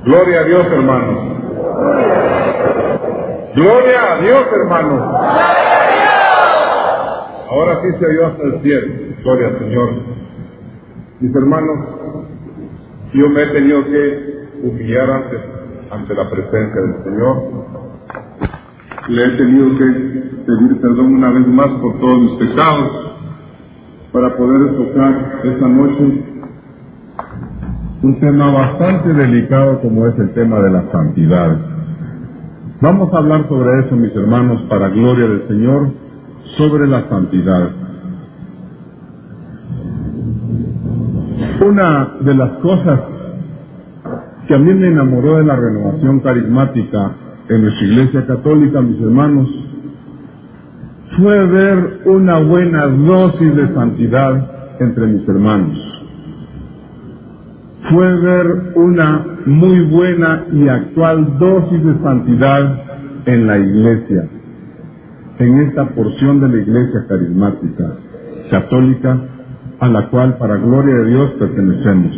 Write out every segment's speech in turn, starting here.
Gloria a Dios, hermanos. Gloria a Dios, hermanos. Ahora sí se oyó hasta el cielo. Gloria al Señor. Mis hermanos, yo me he tenido que humillar ante la presencia del Señor. Le he tenido que pedir perdón una vez más por todos mis pecados para poder tocar esta noche un tema bastante delicado como es el tema de la santidad. Vamos a hablar sobre eso, mis hermanos, para gloria del Señor, sobre la santidad. Una de las cosas que a mí me enamoró de la renovación carismática en nuestra Iglesia Católica, mis hermanos, fue ver una buena dosis de santidad entre mis hermanos. Fue ver una muy buena y actual dosis de santidad en la Iglesia, en esta porción de la Iglesia carismática católica a la cual, para gloria de Dios, pertenecemos.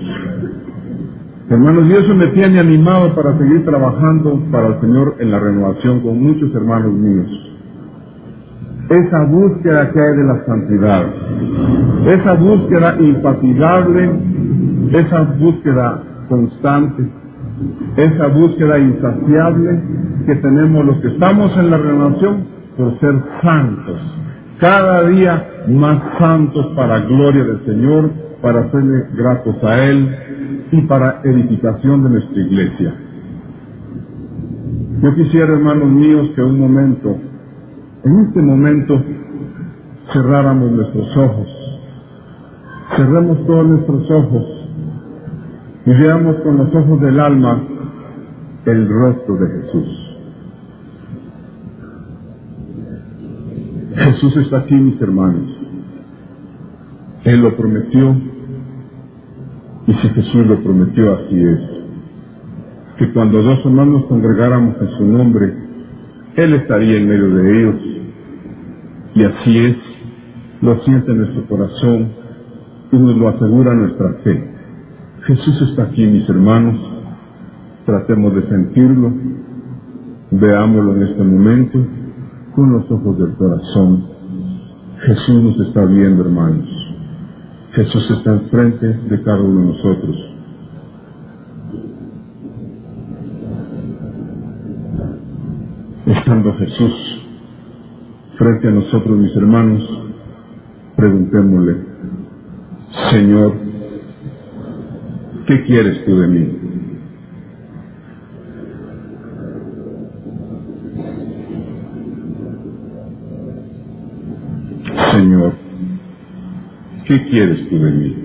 Hermanos, y eso me tiene animado para seguir trabajando para el Señor en la renovación con muchos hermanos míos. Esa búsqueda que hay de la santidad, esa búsqueda infatigable, esa búsqueda constante, esa búsqueda insaciable que tenemos los que estamos en la renovación por ser santos, cada día más santos para gloria del Señor, para serle gratos a Él y para edificación de nuestra iglesia. Yo quisiera, hermanos míos, que en este momento, cerráramos nuestros ojos, cerremos todos nuestros ojos y veamos con los ojos del alma el rostro de Jesús. Jesús está aquí, mis hermanos. Él lo prometió, y si Jesús lo prometió, así es. Que cuando dos o más nos congregáramos en su nombre, Él estaría en medio de ellos. Y así es, lo siente nuestro corazón y nos lo asegura nuestra fe. Jesús está aquí, mis hermanos. Tratemos de sentirlo, veámoslo en este momento con los ojos del corazón. Jesús nos está viendo, hermanos. Jesús está enfrente de cada uno de nosotros. Estando Jesús frente a nosotros, mis hermanos, preguntémosle: Señor, ¿qué quieres tú de mí? Señor, ¿qué quieres tú de mí?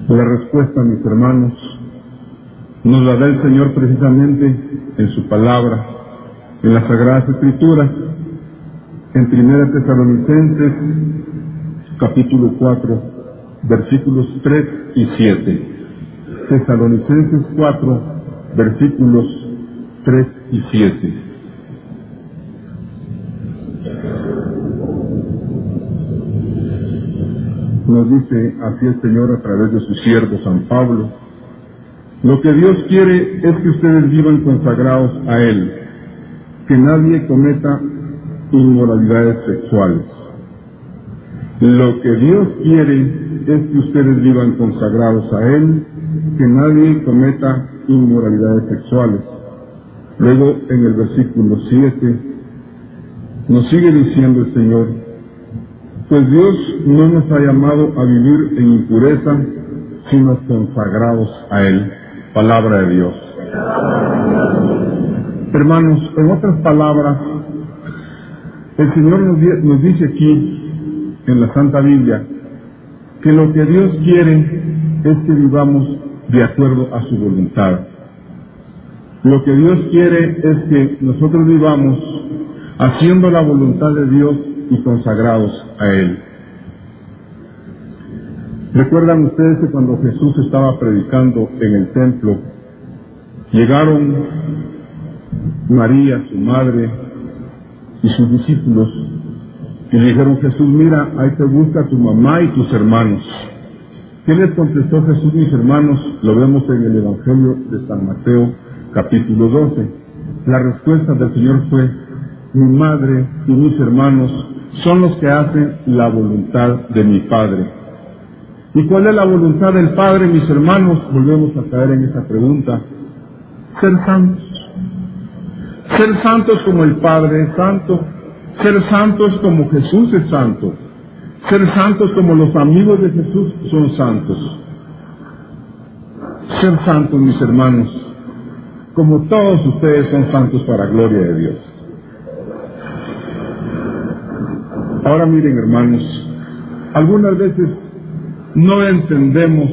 La respuesta, mis hermanos, nos la da el Señor precisamente en su palabra, en las Sagradas Escrituras, en 1 Tesalonicenses, capítulo 4, versículos 3 y 7. Tesalonicenses 4, versículos 3 y 7. Nos dice así el Señor a través de su siervo San Pablo: lo que Dios quiere es que ustedes vivan consagrados a Él, que nadie cometa inmoralidades sexuales. Lo que Dios quiere es que ustedes vivan consagrados a Él, que nadie cometa inmoralidades sexuales. Luego, en el versículo 7, nos sigue diciendo el Señor: pues Dios no nos ha llamado a vivir en impureza, sino consagrados a Él. Palabra de Dios. Hermanos, en otras palabras, el Señor nos dice aquí, en la Santa Biblia, que lo que Dios quiere es que vivamos de acuerdo a su voluntad. Lo que Dios quiere es que nosotros vivamos haciendo la voluntad de Dios y consagrados a Él. ¿Recuerdan ustedes que cuando Jesús estaba predicando en el templo, llegaron María, su madre, y sus discípulos, y le dijeron: Jesús, mira, ahí te busca tu mamá y tus hermanos. ¿Qué les contestó Jesús, mis hermanos? Lo vemos en el Evangelio de San Mateo, capítulo 12. La respuesta del Señor fue: mi madre y mis hermanos son los que hacen la voluntad de mi Padre. ¿Y cuál es la voluntad del Padre, mis hermanos? Volvemos a caer en esa pregunta: ser santos. Ser santos como el Padre es santo, ser santos como Jesús es santo, ser santos como los amigos de Jesús son santos. Ser santos, mis hermanos, como todos ustedes son santos para gloria de Dios. Ahora miren, hermanos, algunas veces no entendemos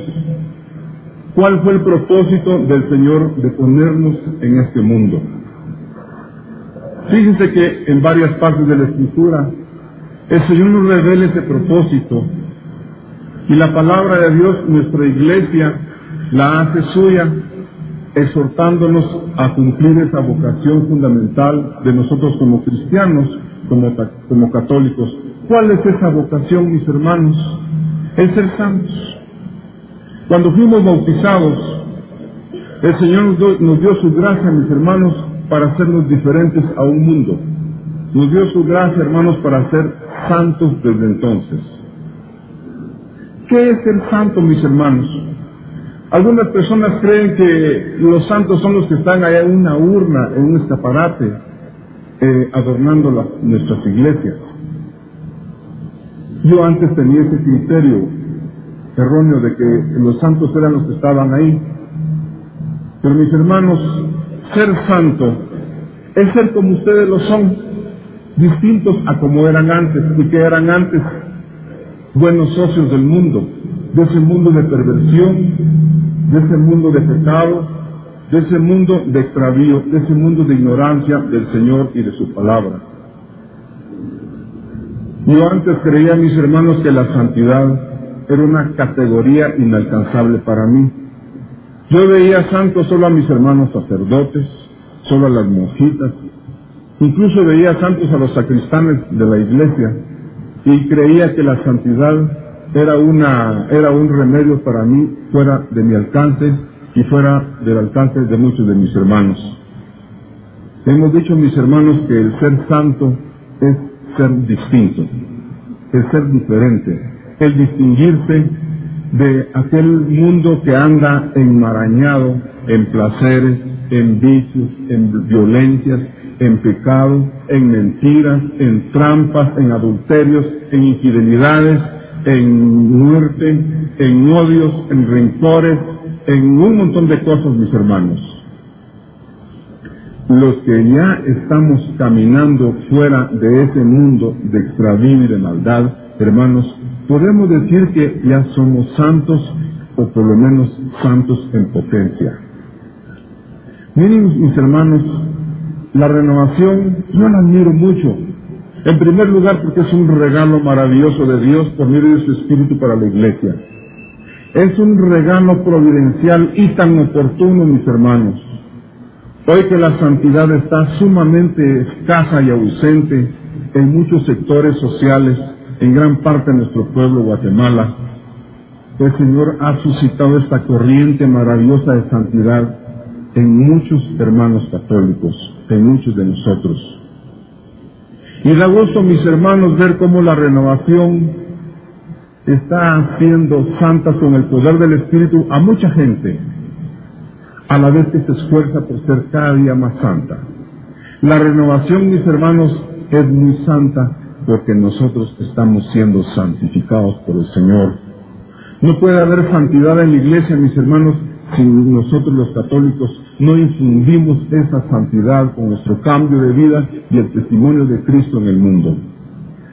cuál fue el propósito del Señor de ponernos en este mundo. Fíjense que en varias partes de la Escritura el Señor nos revela ese propósito, y la palabra de Dios, nuestra iglesia, la hace suya, exhortándonos a cumplir esa vocación fundamental de nosotros como cristianos, como católicos. ¿Cuál es esa vocación, mis hermanos? El ser santos. Cuando fuimos bautizados, el Señor nos dio su gracia, mis hermanos, para hacernos diferentes a un mundo. Nos dio su gracia, hermanos, para ser santos desde entonces. ¿Qué es ser santo, mis hermanos? Algunas personas creen que los santos son los que están allá en una urna, en un escaparate, adornando nuestras iglesias. Yo antes tenía ese criterio erróneo de que los santos eran los que estaban ahí. Pero, mis hermanos, ser santo es ser como ustedes lo son, distintos a como eran antes. ¿Y que eran antes? Buenos socios del mundo, de ese mundo de perversión, de ese mundo de pecado, de ese mundo de extravío, de ese mundo de ignorancia del Señor y de su palabra. Yo antes creía, mis hermanos, que la santidad era una categoría inalcanzable para mí. Yo veía santos solo a mis hermanos sacerdotes, solo a las monjitas, incluso veía santos a los sacristanes de la iglesia, y creía que la santidad era un remedio para mí, fuera de mi alcance y fuera del alcance de muchos de mis hermanos. Hemos dicho, mis hermanos, que el ser santo es ser distinto, es ser diferente, el distinguirse de aquel mundo que anda enmarañado en placeres, en vicios, en violencias, en pecado, en mentiras, en trampas, en adulterios, en infidelidades, en muerte, en odios, en rencores, en un montón de cosas, mis hermanos. Los que ya estamos caminando fuera de ese mundo de extravío y de maldad, hermanos, podemos decir que ya somos santos, o por lo menos santos en potencia. Miren, mis hermanos, la renovación yo la admiro mucho. En primer lugar, porque es un regalo maravilloso de Dios por medio de su Espíritu para la iglesia. Es un regalo providencial y tan oportuno, mis hermanos. Hoy que la santidad está sumamente escasa y ausente en muchos sectores sociales, en gran parte de nuestro pueblo, Guatemala, el Señor ha suscitado esta corriente maravillosa de santidad en muchos hermanos católicos, en muchos de nosotros. Y da gusto, mis hermanos, ver cómo la renovación está haciendo santas con el poder del Espíritu a mucha gente, a la vez que se esfuerza por ser cada día más santa. La renovación, mis hermanos, es muy santa porque nosotros estamos siendo santificados por el Señor. No puede haber santidad en la iglesia, mis hermanos, si nosotros los católicos no infundimos esa santidad con nuestro cambio de vida y el testimonio de Cristo en el mundo.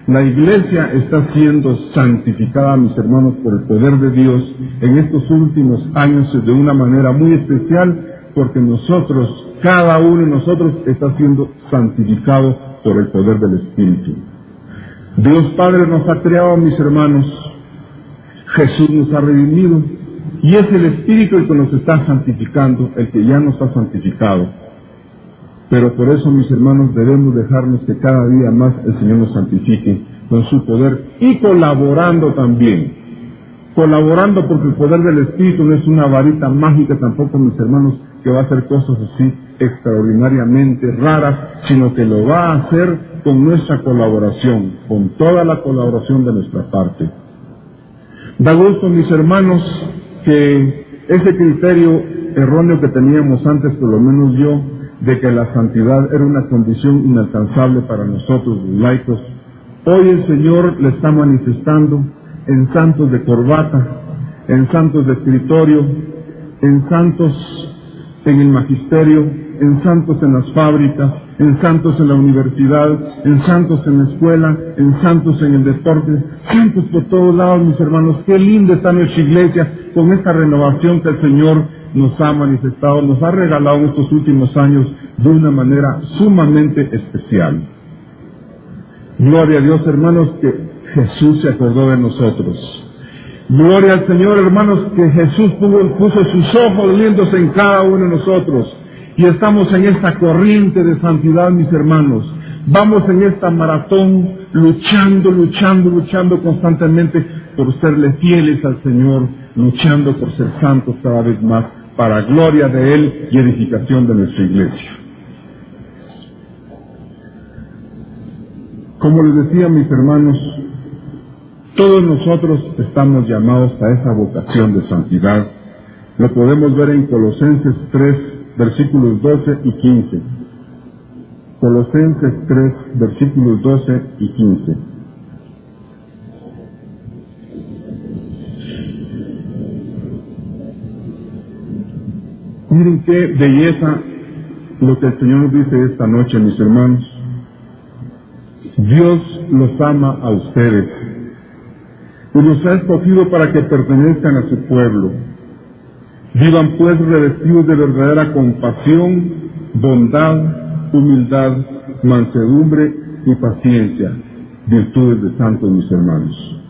La iglesia está siendo santificada, mis hermanos, por el poder de Dios en estos últimos años de una manera muy especial, porque nosotros, cada uno de nosotros, está siendo santificado por el poder del Espíritu. Dios Padre nos ha creado, mis hermanos, Jesús nos ha redimido, y es el Espíritu el que nos está santificando, el que ya nos ha santificado. Pero por eso, mis hermanos, debemos dejarnos que cada día más el Señor nos santifique con su poder y colaborando también. Colaborando, porque el poder del Espíritu no es una varita mágica tampoco, mis hermanos, que va a hacer cosas así extraordinariamente raras, sino que lo va a hacer con nuestra colaboración, con toda la colaboración de nuestra parte. Da gusto, mis hermanos, que ese criterio erróneo que teníamos antes, por lo menos yo, de que la santidad era una condición inalcanzable para nosotros los laicos, hoy el Señor le está manifestando en santos de corbata, en santos de escritorio, en santos en el magisterio, en santos en las fábricas, en santos en la universidad, en santos en la escuela, en santos en el deporte, santos por todos lados, mis hermanos. Qué linda está nuestra iglesia con esta renovación que el Señor nos ha manifestado, nos ha regalado en estos últimos años de una manera sumamente especial. Gloria a Dios, hermanos, que Jesús se acordó de nosotros. Gloria al Señor, hermanos, que Jesús puso sus ojos lindos en cada uno de nosotros. Y estamos en esta corriente de santidad, mis hermanos. Vamos en esta maratón luchando constantemente por serle fieles al Señor, luchando por ser santos cada vez más, para gloria de Él y edificación de nuestra iglesia. Como les decía, mis hermanos, todos nosotros estamos llamados a esa vocación de santidad. Lo podemos ver en Colosenses 3, versículos 12 y 15. Colosenses 3, versículos 12 y 15. Miren qué belleza lo que el Señor nos dice esta noche, mis hermanos. Dios los ama a ustedes y los ha escogido para que pertenezcan a su pueblo. Vivan pues revestidos de verdadera compasión, bondad, humildad, mansedumbre y paciencia, virtudes de santos, mis hermanos.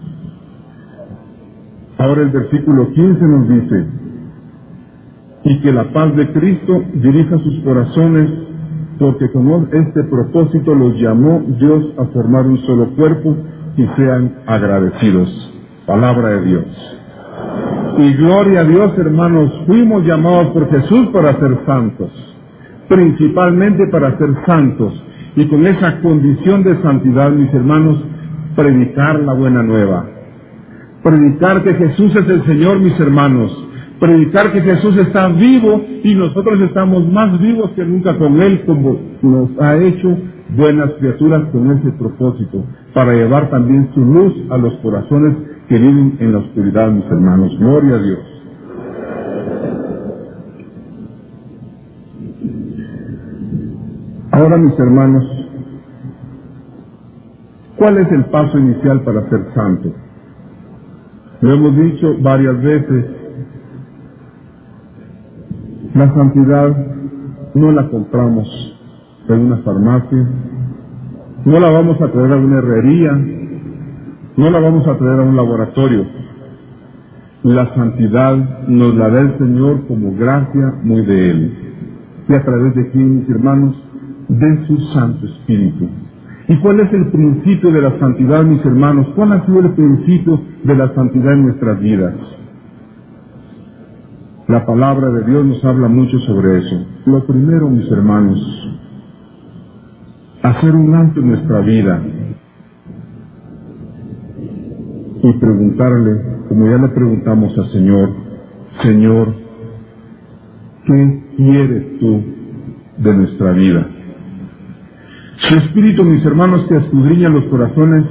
Ahora el versículo 15 nos dice: y que la paz de Cristo dirija sus corazones, porque con este propósito los llamó Dios a formar un solo cuerpo, y sean agradecidos. Palabra de Dios. Y gloria a Dios, hermanos, fuimos llamados por Jesús para ser santos, principalmente para ser santos, y con esa condición de santidad, mis hermanos, predicar la buena nueva. Predicar que Jesús es el Señor, mis hermanos. Predicar que Jesús está vivo y nosotros estamos más vivos que nunca con Él, como nos ha hecho buenas criaturas con ese propósito, para llevar también su luz a los corazones que viven en la oscuridad, mis hermanos. Gloria a Dios. Ahora, mis hermanos, ¿cuál es el paso inicial para ser santo? Lo hemos dicho varias veces. La santidad no la compramos en una farmacia, no la vamos a traer a una herrería, no la vamos a traer a un laboratorio. La santidad nos la da el Señor como gracia muy de Él. ¿Y a través de quién, mis hermanos? De su Santo Espíritu. ¿Y cuál es el principio de la santidad, mis hermanos? ¿Cuál ha sido el principio de la santidad en nuestras vidas? La palabra de Dios nos habla mucho sobre eso. Lo primero, mis hermanos, hacer un alto en nuestra vida y preguntarle, como ya le preguntamos al Señor: Señor, ¿qué quieres tú de nuestra vida? Su Espíritu, mis hermanos, que escudriña los corazones,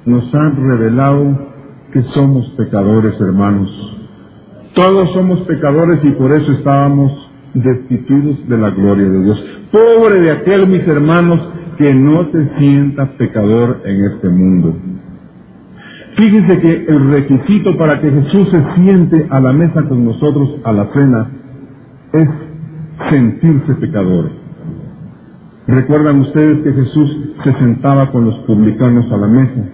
nos ha revelado que somos pecadores, hermanos. Todos somos pecadores y por eso estábamos destituidos de la gloria de Dios. Pobre de aquel, mis hermanos, que no se sienta pecador en este mundo. Fíjense que el requisito para que Jesús se siente a la mesa con nosotros a la cena es sentirse pecador. ¿Recuerdan ustedes que Jesús se sentaba con los publicanos a la mesa?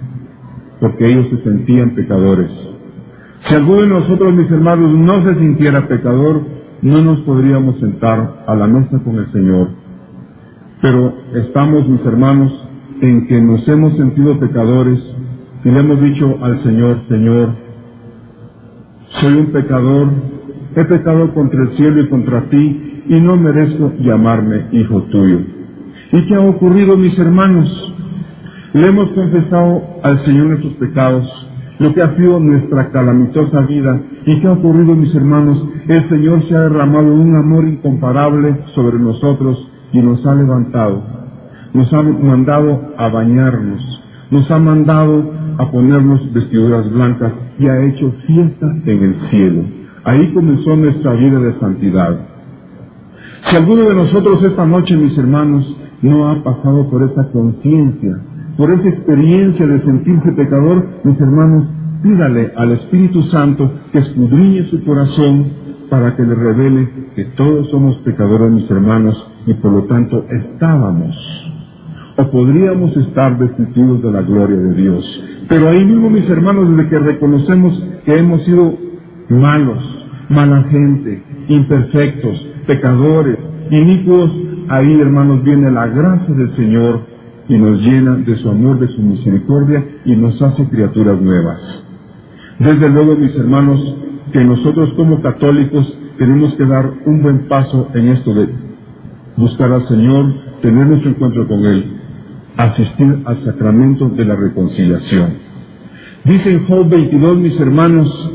Porque ellos se sentían pecadores. Si alguno de nosotros, mis hermanos, no se sintiera pecador, no nos podríamos sentar a la mesa con el Señor. Pero estamos, mis hermanos, en que nos hemos sentido pecadores y le hemos dicho al Señor: Señor, soy un pecador, he pecado contra el cielo y contra ti, y no merezco llamarme hijo tuyo. ¿Y qué ha ocurrido, mis hermanos? Le hemos confesado al Señor nuestros pecados, lo que ha sido nuestra calamitosa vida. ¿Y qué ha ocurrido, mis hermanos? El Señor se ha derramado un amor incomparable sobre nosotros y nos ha levantado, nos ha mandado a bañarnos, nos ha mandado a ponernos vestiduras blancas y ha hecho fiesta en el cielo. Ahí comenzó nuestra vida de santidad. Si alguno de nosotros esta noche, mis hermanos, no ha pasado por esa conciencia, por esa experiencia de sentirse pecador, mis hermanos, pídale al Espíritu Santo que escudriñe su corazón para que le revele que todos somos pecadores, mis hermanos, y por lo tanto estábamos o podríamos estar destituidos de la gloria de Dios. Pero ahí mismo, mis hermanos, desde que reconocemos que hemos sido malos, mala gente, imperfectos, pecadores, inicuos, ahí, hermanos, viene la gracia del Señor y nos llena de su amor, de su misericordia, y nos hace criaturas nuevas. Desde luego, mis hermanos, que nosotros como católicos tenemos que dar un buen paso en esto de buscar al Señor, tener nuestro encuentro con Él, asistir al sacramento de la reconciliación. Dice en Job 22, mis hermanos,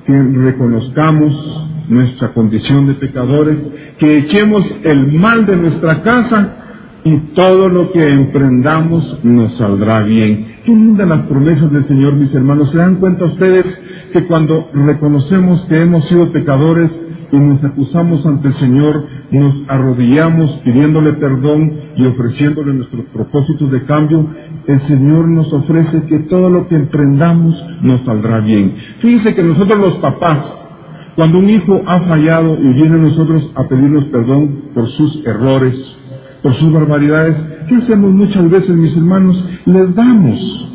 que reconozcamos nuestra condición de pecadores, que echemos el mal de nuestra casa y todo lo que emprendamos nos saldrá bien. Qué lindas las promesas del Señor, mis hermanos. ¿Se dan cuenta ustedes que cuando reconocemos que hemos sido pecadores y nos acusamos ante el Señor, nos arrodillamos pidiéndole perdón y ofreciéndole nuestros propósitos de cambio, el Señor nos ofrece que todo lo que emprendamos nos saldrá bien? Fíjense que nosotros los papás, cuando un hijo ha fallado y viene a nosotros a pedirnos perdón por sus errores, por sus barbaridades, ¿qué hacemos muchas veces, mis hermanos? Les damos,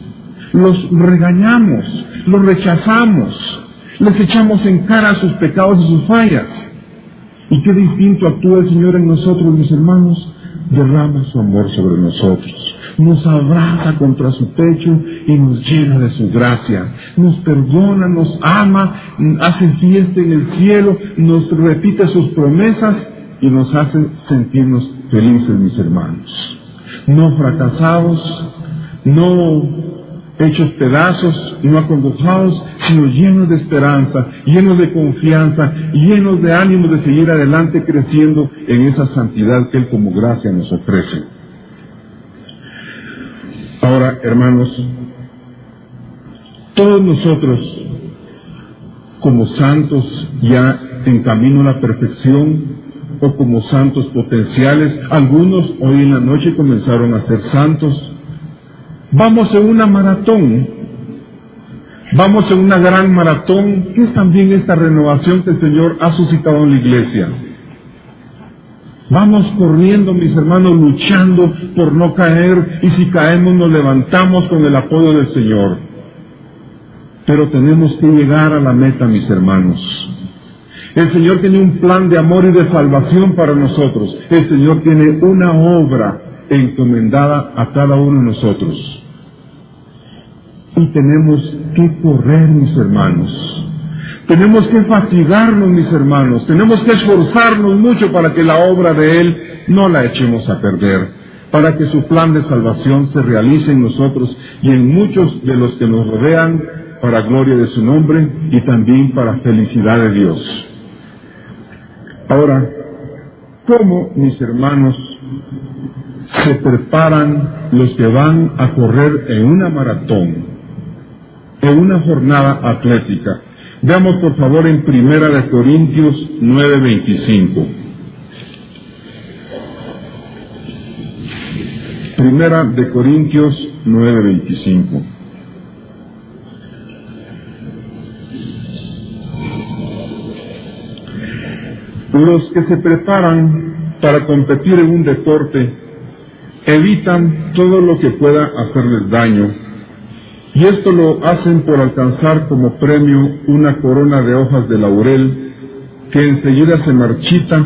los regañamos, los rechazamos, les echamos en cara sus pecados y sus fallas. ¿Y qué distinto actúa el Señor en nosotros, mis hermanos? Derrama su amor sobre nosotros, nos abraza contra su pecho y nos llena de su gracia, nos perdona, nos ama, hace fiesta en el cielo, nos repite sus promesas y nos hace sentirnos felices, mis hermanos. No fracasados, no hechos pedazos, no acongojados, sino llenos de esperanza, llenos de confianza, llenos de ánimo de seguir adelante creciendo en esa santidad que Él como gracia nos ofrece. Ahora, hermanos, todos nosotros, como santos ya en camino a la perfección, o como santos potenciales, algunos hoy en la noche comenzaron a ser santos. Vamos en una maratón, vamos en una gran maratón, que es también esta renovación que el Señor ha suscitado en la iglesia. Vamos corriendo, mis hermanos, luchando por no caer, y si caemos nos levantamos con el apoyo del Señor. Pero tenemos que llegar a la meta, mis hermanos. El Señor tiene un plan de amor y de salvación para nosotros. El Señor tiene una obra encomendada a cada uno de nosotros. Y tenemos que correr, mis hermanos. Tenemos que fatigarnos, mis hermanos. Tenemos que esforzarnos mucho para que la obra de Él no la echemos a perder, para que su plan de salvación se realice en nosotros y en muchos de los que nos rodean, para gloria de su nombre y también para felicidad de Dios. Ahora, ¿cómo, mis hermanos, se preparan los que van a correr en una maratón, en una jornada atlética? Veamos por favor en 1 Corintios 9:25. 1 Corintios 9:25. Los que se preparan para competir en un deporte evitan todo lo que pueda hacerles daño, y esto lo hacen por alcanzar como premio una corona de hojas de laurel que enseguida se marchita,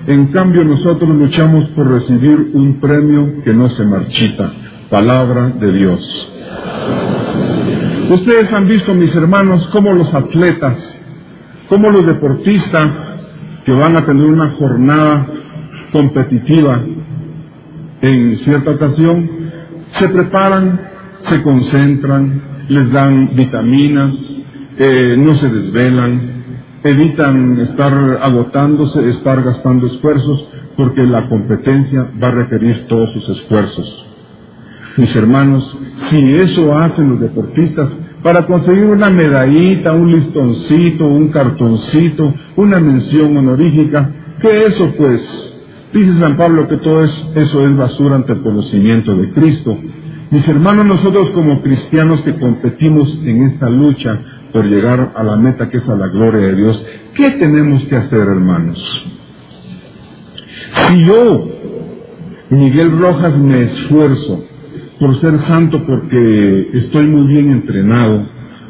En cambio, nosotros luchamos por recibir un premio que no se marchita. Palabra de Dios. Ustedes han visto, mis hermanos, cómo los atletas, cómo los deportistas que van a tener una jornada competitiva en cierta ocasión, se preparan, se concentran, les dan vitaminas, no se desvelan, evitan estar agotándose, estar gastando esfuerzos, porque la competencia va a requerir todos sus esfuerzos. Mis hermanos, si eso hacen los deportistas para conseguir una medallita, un listoncito, un cartoncito, una mención honorífica, ¿qué eso pues? Dice San Pablo que todo eso es basura ante el conocimiento de Cristo. Mis hermanos, nosotros como cristianos que competimos en esta lucha por llegar a la meta que es a la gloria de Dios, ¿qué tenemos que hacer, hermanos? Si yo, Miguel Rojas, me esfuerzo por ser santo porque estoy muy bien entrenado,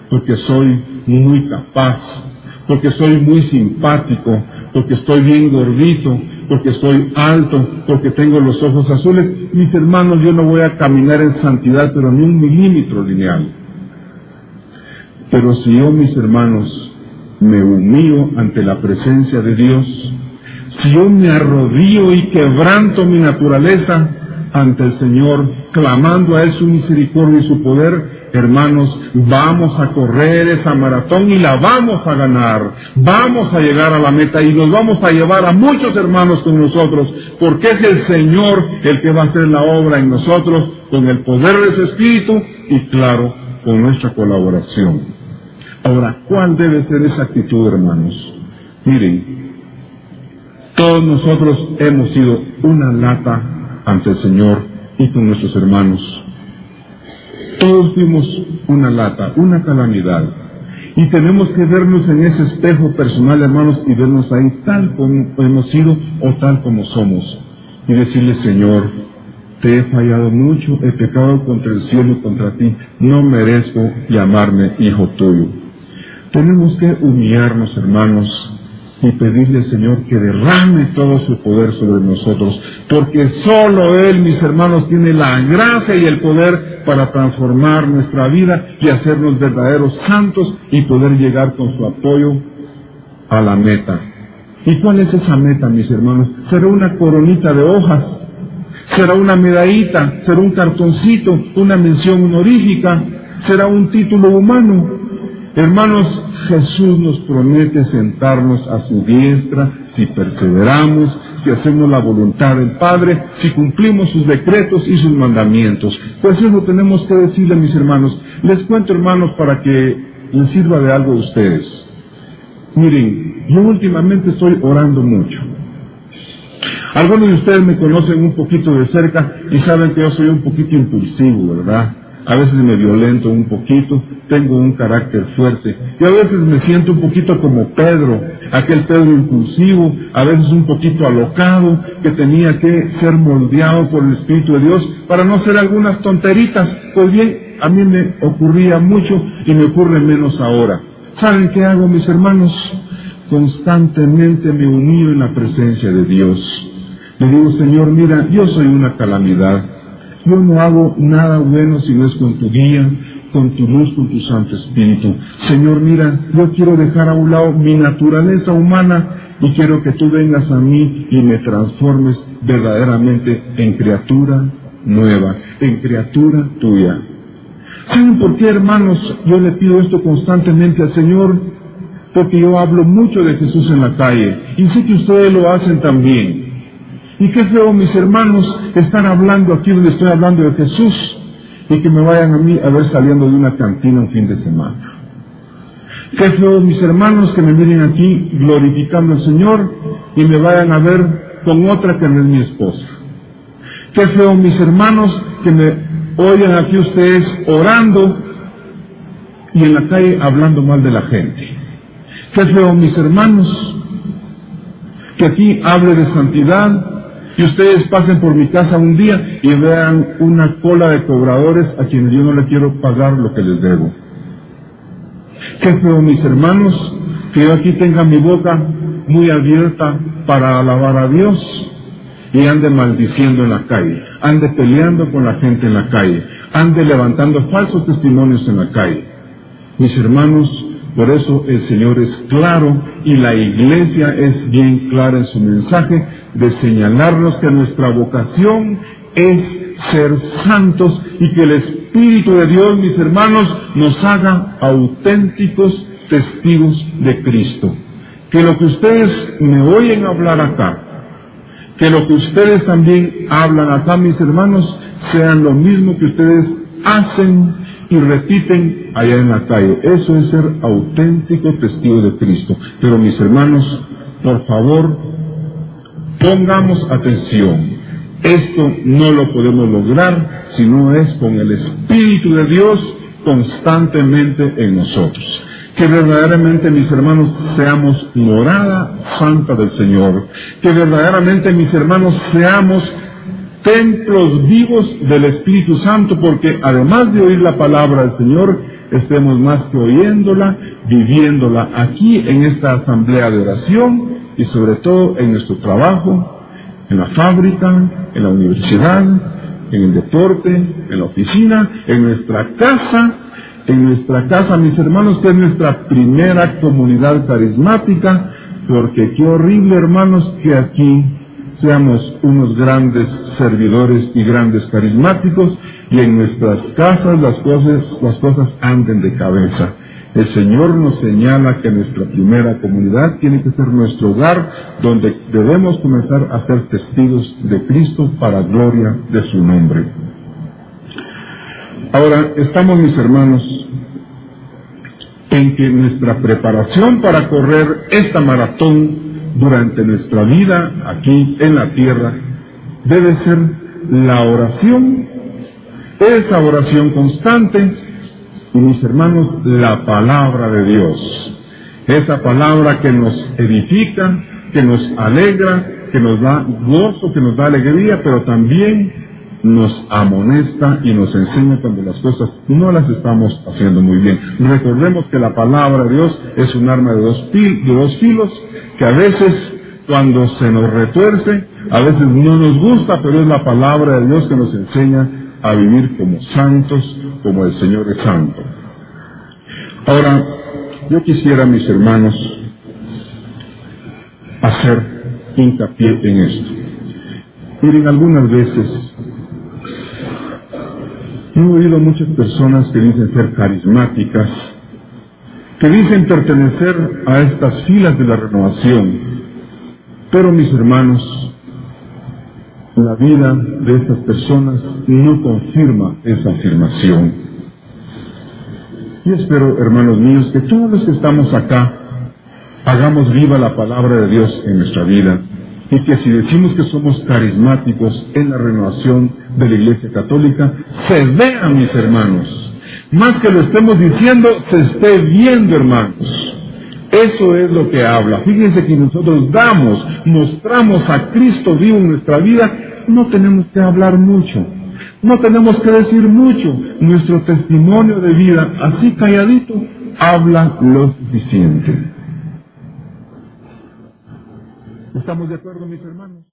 porque soy muy capaz, porque soy muy simpático, porque estoy bien gordito, porque soy alto, porque tengo los ojos azules, mis hermanos, yo no voy a caminar en santidad, pero ni un milímetro lineal. Pero si yo, mis hermanos, me humillo ante la presencia de Dios, si yo me arrodillo y quebranto mi naturaleza ante el Señor, clamando a Él su misericordia y su poder, hermanos, vamos a correr esa maratón y la vamos a ganar, vamos a llegar a la meta y nos vamos a llevar a muchos hermanos con nosotros, porque es el Señor el que va a hacer la obra en nosotros, con el poder de su Espíritu y, claro, con nuestra colaboración. Ahora, ¿cuál debe ser esa actitud, hermanos? Miren, todos nosotros hemos sido una lata ante el Señor y con nuestros hermanos. Todos fuimos una lata, una calamidad. Y tenemos que vernos en ese espejo personal, hermanos, y vernos ahí tal como hemos sido o tal como somos. Y decirle, Señor, te he fallado mucho, he pecado contra el cielo y contra ti, no merezco llamarme hijo tuyo. Tenemos que humillarnos, hermanos, y pedirle al Señor que derrame todo su poder sobre nosotros, porque solo Él, mis hermanos, tiene la gracia y el poder para transformar nuestra vida y hacernos verdaderos santos y poder llegar con su apoyo a la meta. ¿Y cuál es esa meta, mis hermanos? ¿Será una coronita de hojas? ¿Será una medallita? ¿Será un cartoncito? ¿Una mención honorífica? ¿Será un título humano? Hermanos, Jesús nos promete sentarnos a su diestra si perseveramos, si hacemos la voluntad del Padre, si cumplimos sus decretos y sus mandamientos. Pues eso tenemos que decirle, mis hermanos. Les cuento, hermanos, para que les sirva de algo a ustedes. Miren, yo últimamente estoy orando mucho. Algunos de ustedes me conocen un poquito de cerca y saben que yo soy un poquito impulsivo, ¿verdad? A veces me violento un poquito, tengo un carácter fuerte, y a veces me siento un poquito como Pedro, aquel Pedro impulsivo, a veces un poquito alocado, que tenía que ser moldeado por el Espíritu de Dios para no hacer algunas tonteritas. Pues bien, a mí me ocurría mucho y me ocurre menos ahora. ¿Saben qué hago, mis hermanos? Constantemente me humillo en la presencia de Dios. Le digo, Señor, mira, yo soy una calamidad. Yo no hago nada bueno si no es con tu guía, con tu luz, con tu Santo Espíritu. Señor, mira, yo quiero dejar a un lado mi naturaleza humana y quiero que tú vengas a mí y me transformes verdaderamente en criatura nueva, en criatura tuya. ¿Saben por qué, hermanos, yo le pido esto constantemente al Señor? Porque yo hablo mucho de Jesús en la calle y sé que ustedes lo hacen también. Y qué feo, mis hermanos, estar hablando aquí donde estoy hablando de Jesús y que me vayan a mí a ver saliendo de una cantina un fin de semana. Qué feo, mis hermanos, que me miren aquí glorificando al Señor y me vayan a ver con otra que no es mi esposa. Qué feo, mis hermanos, que me oigan aquí ustedes orando y en la calle hablando mal de la gente. Qué feo, mis hermanos, que aquí hable de santidad y ustedes pasen por mi casa un día y vean una cola de cobradores a quienes yo no le quiero pagar lo que les debo. Qué feo, mis hermanos, que yo aquí tenga mi boca muy abierta para alabar a Dios y ande maldiciendo en la calle, ande peleando con la gente en la calle, ande levantando falsos testimonios en la calle. Mis hermanos, por eso el Señor es claro y la Iglesia es bien clara en su mensaje de señalarnos que nuestra vocación es ser santos y que el Espíritu de Dios, mis hermanos, nos haga auténticos testigos de Cristo. Que lo que ustedes me oyen hablar acá, que lo que ustedes también hablan acá, mis hermanos, sean lo mismo que ustedes hacen y repiten allá en la calle. Eso es ser auténtico testigo de Cristo. Pero mis hermanos, por favor, pongamos atención. Esto no lo podemos lograr si no es con el Espíritu de Dios constantemente en nosotros. Que verdaderamente, mis hermanos, seamos morada santa del Señor. Que verdaderamente, mis hermanos, seamos templos vivos del Espíritu Santo, porque además de oír la palabra del Señor, estemos más que oyéndola, viviéndola aquí en esta asamblea de oración y sobre todo en nuestro trabajo, en la fábrica, en la universidad, en el deporte, en la oficina, en nuestra casa, mis hermanos, que es nuestra primera comunidad carismática, porque qué horrible, hermanos, que aquí seamos unos grandes servidores y grandes carismáticos y en nuestras casas las cosas anden de cabeza. El Señor nos señala que nuestra primera comunidad tiene que ser nuestro hogar, donde debemos comenzar a ser testigos de Cristo para gloria de su nombre. Ahora, estamos, mis hermanos, en que nuestra preparación para correr esta maratón durante nuestra vida aquí en la tierra debe ser la oración, esa oración constante, y mis hermanos, la palabra de Dios, esa palabra que nos edifica, que nos alegra, que nos da gozo, que nos da alegría, pero también nos amonesta y nos enseña cuando las cosas no las estamos haciendo muy bien. Recordemos que la palabra de Dios es un arma de dos filos, que a veces cuando se nos retuerce, a veces no nos gusta, pero es la palabra de Dios que nos enseña a vivir como santos, como el Señor es santo. Ahora, yo quisiera, mis hermanos, hacer hincapié en esto. Miren, algunas veces he oído muchas personas que dicen ser carismáticas, que dicen pertenecer a estas filas de la renovación, pero mis hermanos, la vida de estas personas no confirma esa afirmación. Y espero, hermanos míos, que todos los que estamos acá hagamos viva la palabra de Dios en nuestra vida, y que si decimos que somos carismáticos en la renovación de la Iglesia Católica, se vea, mis hermanos, más que lo estemos diciendo, se esté viendo, hermanos. Eso es lo que habla. Fíjense que nosotros mostramos a Cristo vivo en nuestra vida. No tenemos que hablar mucho, no tenemos que decir mucho. Nuestro testimonio de vida, así calladito, habla lo suficiente. ¿Estamos de acuerdo, mis hermanos?